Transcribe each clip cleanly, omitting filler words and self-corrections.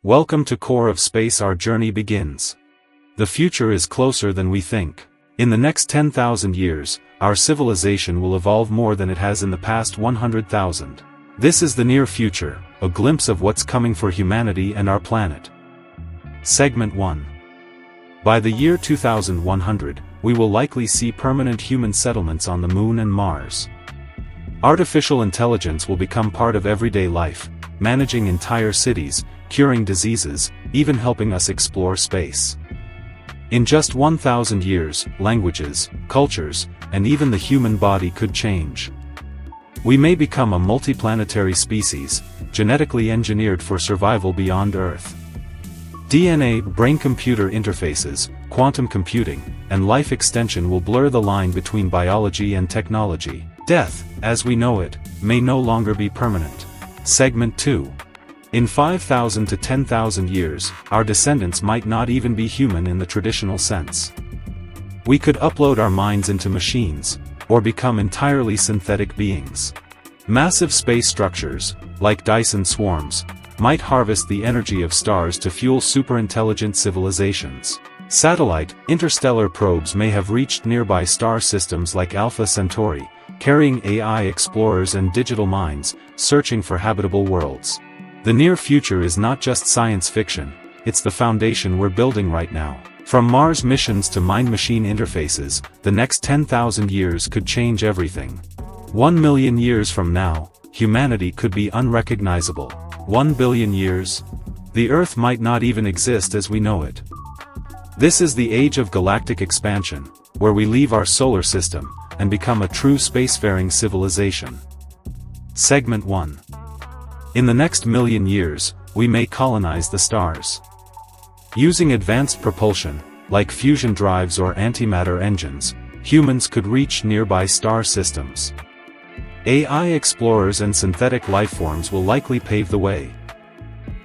Welcome to Core of Space. Our journey begins. The future is closer than we think. In the next 10,000 years, our civilization will evolve more than it has in the past 100,000. This is the near future, a glimpse of what's coming for humanity and our planet. Segment 1. By the year 2100, we will likely see permanent human settlements on the Moon and Mars. Artificial intelligence will become part of everyday life, managing entire cities, curing diseases, even helping us explore space. In just 1,000 years, languages, cultures, and even the human body could change. We may become a multiplanetary species, genetically engineered for survival beyond Earth. DNA, brain-computer interfaces, quantum computing, and life extension will blur the line between biology and technology. Death, as we know it, may no longer be permanent. Segment 2. In 5,000 to 10,000 years, our descendants might not even be human in the traditional sense. We could upload our minds into machines, or become entirely synthetic beings. Massive space structures, like Dyson swarms, might harvest the energy of stars to fuel superintelligent civilizations. Satellite, interstellar probes may have reached nearby star systems like Alpha Centauri, carrying AI explorers and digital minds, searching for habitable worlds. The near future is not just science fiction, it's the foundation we're building right now. From Mars missions to mind-machine interfaces, the next 10,000 years could change everything. 1 million years from now, humanity could be unrecognizable. 1 billion years? The Earth might not even exist as we know it. This is the age of galactic expansion, where we leave our solar system, and become a true spacefaring civilization. Segment 1. In the next million years, we may colonize the stars. Using advanced propulsion, like fusion drives or antimatter engines, humans could reach nearby star systems. AI explorers and synthetic lifeforms will likely pave the way.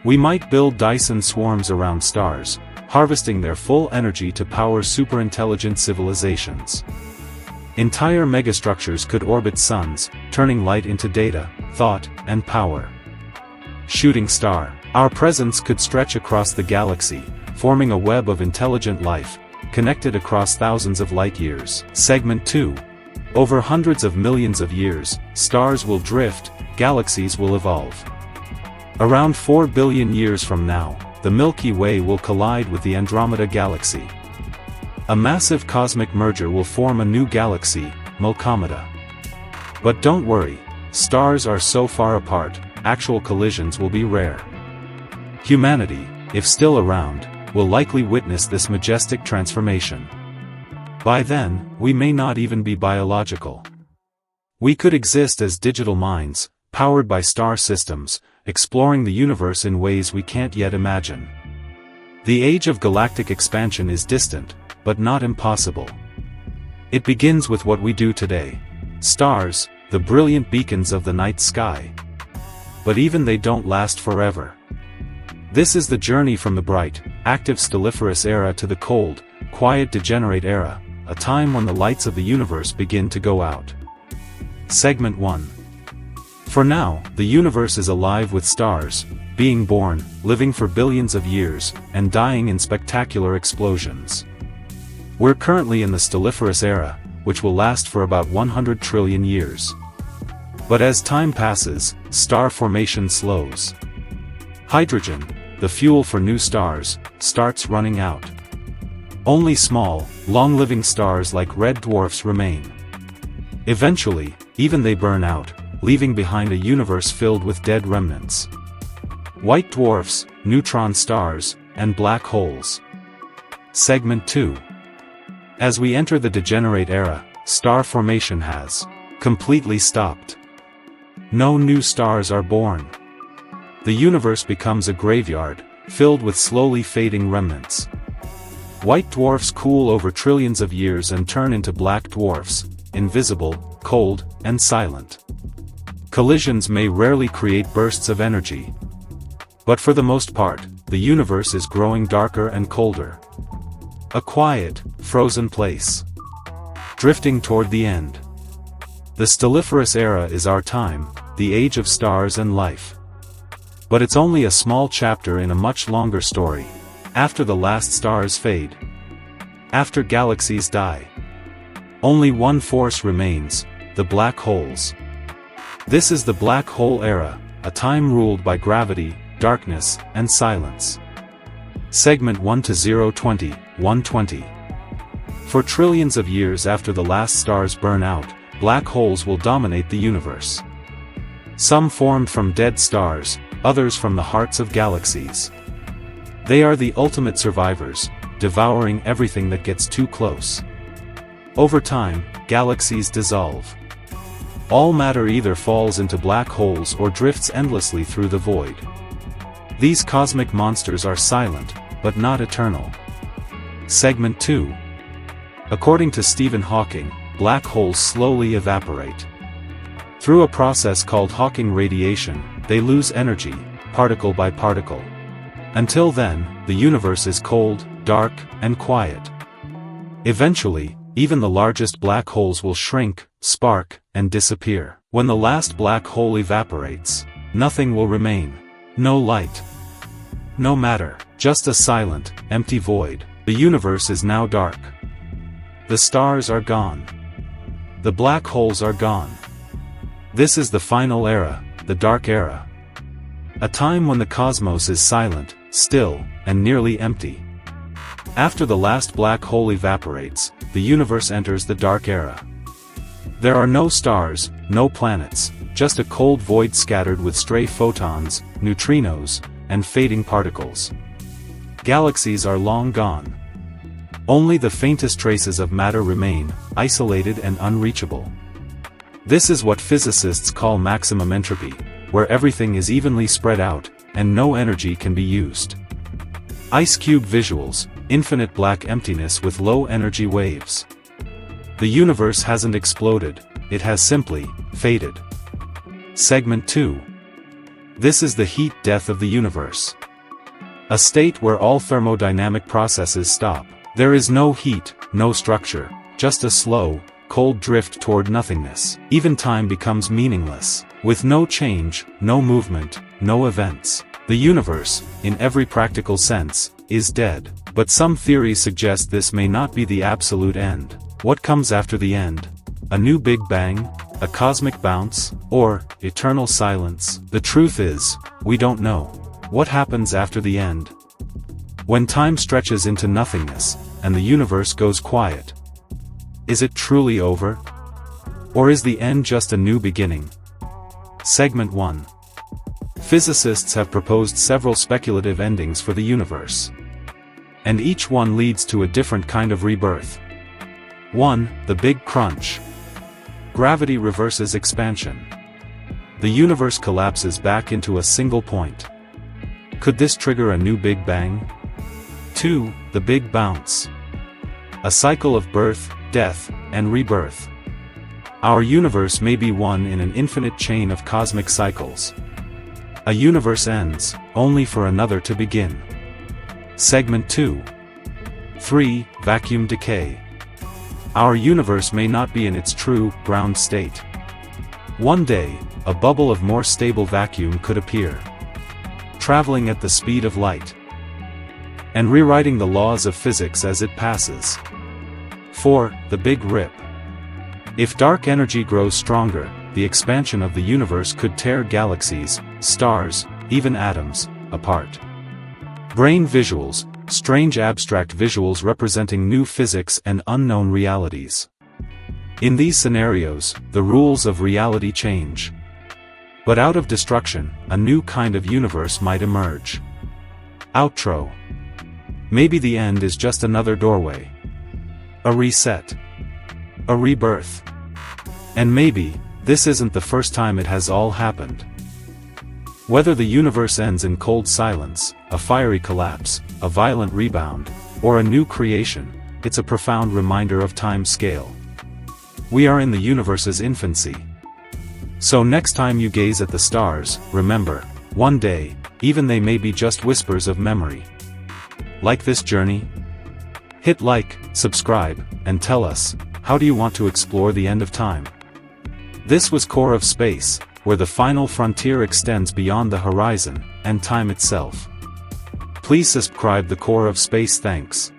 We might build Dyson swarms around stars, harvesting their full energy to power superintelligent civilizations. Entire megastructures could orbit suns, turning light into data, thought, and power. Shooting star. Our presence could stretch across the galaxy, forming a web of intelligent life, connected across thousands of light years. Segment 2. Over hundreds of millions of years, stars will drift, galaxies will evolve. Around 4 billion years from now, the Milky Way will collide with the Andromeda Galaxy. A massive cosmic merger will form a new galaxy, Milkomeda. But don't worry, stars are so far apart, actual collisions will be rare. Humanity, if still around, will likely witness this majestic transformation. By then, we may not even be biological. We could exist as digital minds, powered by star systems, exploring the universe in ways we can't yet imagine. The age of galactic expansion is distant, but not impossible. It begins with what we do today. Stars, the brilliant beacons of the night sky. But even they don't last forever. This is the journey from the bright, active stelliferous era to the cold, quiet degenerate era, a time when the lights of the universe begin to go out. Segment 1. For now, the universe is alive with stars, being born, living for billions of years, and dying in spectacular explosions. We're currently in the stelliferous era, which will last for about 100 trillion years. But as time passes, star formation slows. Hydrogen, the fuel for new stars, starts running out. Only small, long-living stars like red dwarfs remain. Eventually, even they burn out, leaving behind a universe filled with dead remnants. White dwarfs, neutron stars, and black holes. Segment 2. As we enter the degenerate era, star formation has completely stopped. No new stars are born. The universe becomes a graveyard, filled with slowly fading remnants. White dwarfs cool over trillions of years and turn into black dwarfs, invisible, cold, and silent. Collisions may rarely create bursts of energy. But for the most part, the universe is growing darker and colder. A quiet, frozen place. Drifting toward the end. The stelliferous era is our time, the age of stars and life. But it's only a small chapter in a much longer story. After the last stars fade. After galaxies die. Only one force remains, the black holes. This is the black hole era, a time ruled by gravity, darkness, and silence. Segment 1 to 020, 120. For trillions of years after the last stars burn out, black holes will dominate the universe. Some formed from dead stars, others from the hearts of galaxies. They are the ultimate survivors, devouring everything that gets too close. Over time, galaxies dissolve. All matter either falls into black holes or drifts endlessly through the void. These cosmic monsters are silent, but not eternal. Segment 2. According to Stephen Hawking, black holes slowly evaporate. Through a process called Hawking radiation, they lose energy, particle by particle. Until then, the universe is cold, dark, and quiet. Eventually, even the largest black holes will shrink, spark, and disappear. When the last black hole evaporates, nothing will remain. No light. No matter, just a silent, empty void. The universe is now dark. The stars are gone. The black holes are gone. This is the final era, the dark era. A time when the cosmos is silent, still, and nearly empty. After the last black hole evaporates, the universe enters the dark era. There are no stars, no planets, just a cold void scattered with stray photons, neutrinos, and fading particles. Galaxies are long gone. Only the faintest traces of matter remain, isolated and unreachable. This is what physicists call maximum entropy, where everything is evenly spread out, and no energy can be used. Ice cube visuals, infinite black emptiness with low energy waves. The universe hasn't exploded, it has simply faded. Segment 2. This is the heat death of the universe. A state where all thermodynamic processes stop. There is no heat, no structure, just a slow, cold drift toward nothingness. Even time becomes meaningless. With no change, no movement, no events. The universe, in every practical sense, is dead. But some theories suggest this may not be the absolute end. What comes after the end? A new Big Bang? A cosmic bounce? Or eternal silence? The truth is, we don't know. What happens after the end? When time stretches into nothingness, and the universe goes quiet. Is it truly over? Or is the end just a new beginning? Segment 1. Physicists have proposed several speculative endings for the universe. And each one leads to a different kind of rebirth. 1. The Big Crunch. Gravity reverses expansion. The universe collapses back into a single point. Could this trigger a new Big Bang? 2. The Big Bounce. A cycle of birth, death, and rebirth. Our universe may be one in an infinite chain of cosmic cycles. A universe ends, only for another to begin. Segment 2. 3. Vacuum decay. Our universe may not be in its true, ground state. One day, a bubble of more stable vacuum could appear, traveling at the speed of light, and rewriting the laws of physics as it passes. 4. The Big Rip. If dark energy grows stronger, the expansion of the universe could tear galaxies, stars, even atoms, apart. Brain visuals, strange abstract visuals representing new physics and unknown realities. In these scenarios, the rules of reality change. But out of destruction, a new kind of universe might emerge. Outro. Maybe the end is just another doorway. A reset. A rebirth. And maybe, this isn't the first time it has all happened. Whether the universe ends in cold silence, a fiery collapse, a violent rebound, or a new creation, it's a profound reminder of time's scale. We are in the universe's infancy. So next time you gaze at the stars, remember, one day, even they may be just whispers of memory. Like this journey? Hit like, subscribe, and tell us, how do you want to explore the end of time? This was Core of Space, where the final frontier extends beyond the horizon, and time itself. Please subscribe the Core of Space. Thanks.